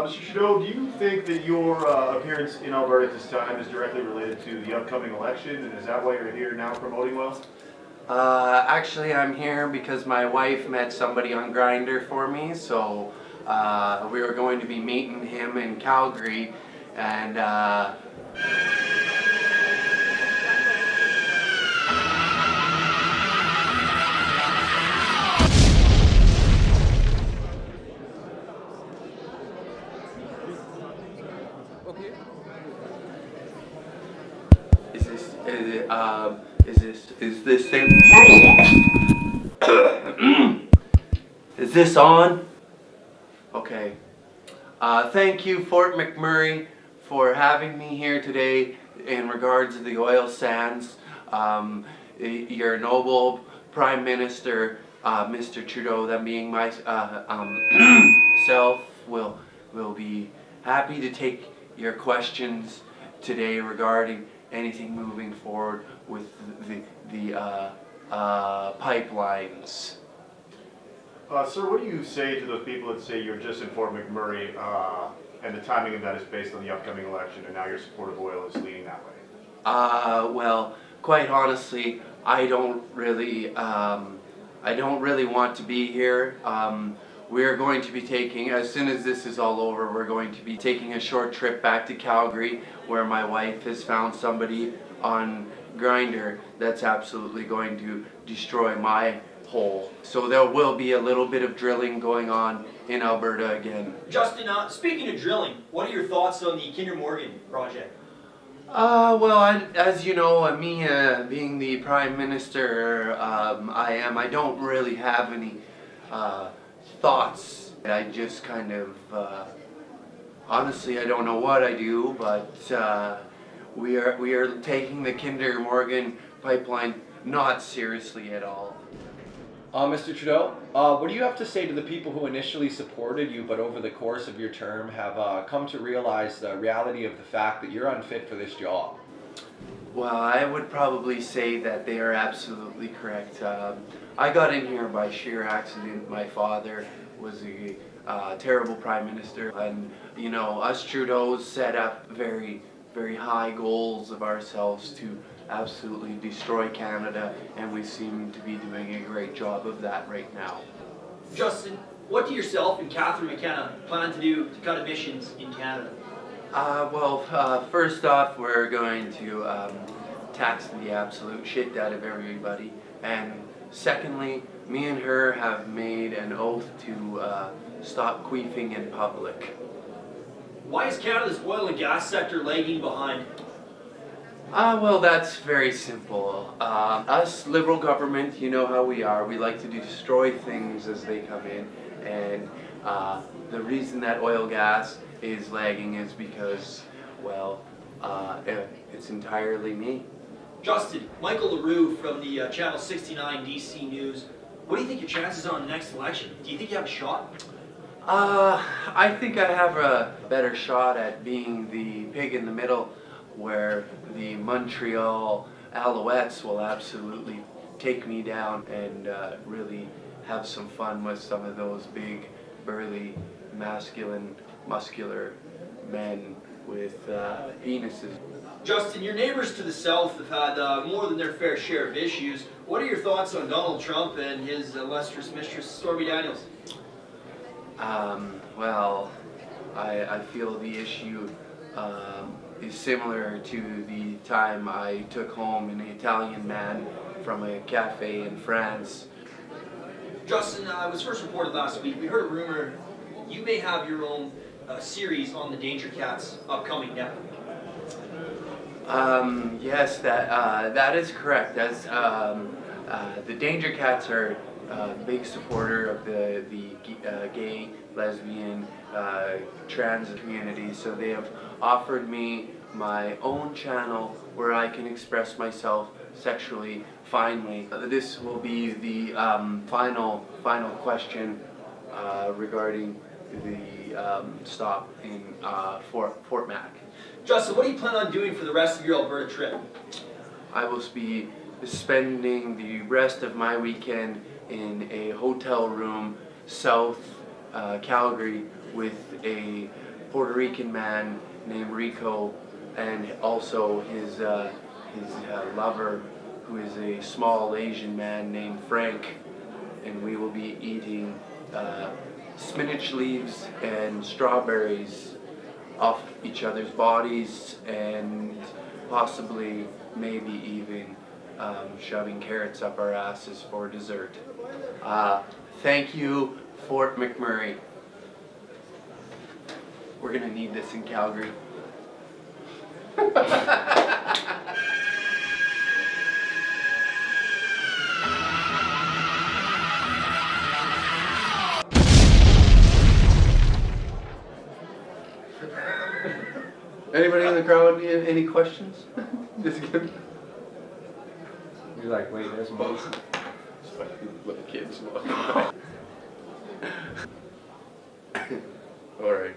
Mr. Trudeau, do you think that your appearance in Alberta at this time is directly related to the upcoming election, and is that why you're here now promoting Oil? Actually, I'm here because my wife met somebody on Grindr for me, so we were going to be meeting him in Calgary, and is this thing? Is this on? Okay. Thank you, Fort McMurray, for having me here today in regards to the oil sands. Your noble Prime Minister, Mr. Trudeau, that being my self, will be happy to take your questions today regarding anything moving forward with the pipelines. Sir, what do you say to those people that say you're just in Fort McMurray and the timing of that is based on the upcoming election and now your support of oil is leaning that way? Well, quite honestly, I don't really want to be here. We're going to be taking, as soon as this is all over, we're going to be taking a short trip back to Calgary, where my wife has found somebody on Grindr that's absolutely going to destroy my hole. So there will be a little bit of drilling going on in Alberta again. Justin, speaking of drilling, what are your thoughts on the Kinder Morgan project? As you know, me being the Prime Minister, I don't really have any thoughts. I just kind of, honestly, I don't know what I do, but we are taking the Kinder Morgan pipeline not seriously at all. Mr. Trudeau, what do you have to say to the people who initially supported you but over the course of your term have come to realize the reality of the fact that you're unfit for this job? Well, I would probably say that they are absolutely correct. I got in here by sheer accident. My father was a terrible Prime Minister, and you know, us Trudeaus set up very, very high goals of ourselves to absolutely destroy Canada, and we seem to be doing a great job of that right now. Justin, what do yourself and Catherine McKenna plan to do to cut emissions in Canada? First off, we're going to tax the absolute shit out of everybody, and secondly, me and her have made an oath to stop queefing in public. Why is Canada's oil and gas sector lagging behind? Well, that's very simple. Us Liberal government, you know how we are. We like to destroy things as they come in, and the reason that oil gas is lagging is because, well, it's entirely me. Justin, Michael LaRue from the Channel 69 DC News. What do you think your chances are in the next election? Do you think you have a shot? I think I have a better shot at being the pig in the middle, where the Montreal Alouettes will absolutely take me down and really have some fun with some of those big, burly, masculine, muscular men with penises. Justin, your neighbors to the south have had more than their fair share of issues. What are your thoughts on Donald Trump and his illustrious mistress, Stormy Daniels? Well, I feel the issue is similar to the time I took home an Italian man from a cafe in France. Justin, it was first reported last week. We heard a rumor you may have your own series on the Danger Cats upcoming network. Yes, that is correct. As the Danger Cats are a big supporter of the gay, lesbian, trans community, so they have offered me my own channel where I can express myself sexually finally. This will be the final question regarding the stop in Fort Mac. Justin, what do you plan on doing for the rest of your Alberta trip? I will be spending the rest of my weekend in a hotel room south Calgary with a Puerto Rican man named Rico, and also his lover, who is a small Asian man named Frank, and we will be eating spinach leaves and strawberries off each other's bodies, and possibly maybe even shoving carrots up our asses for dessert. Thank you, Fort McMurray. We're gonna need this in Calgary. Anybody in the crowd, any questions? This is good. You're like, wait, there's more. Little kids walking by. All right.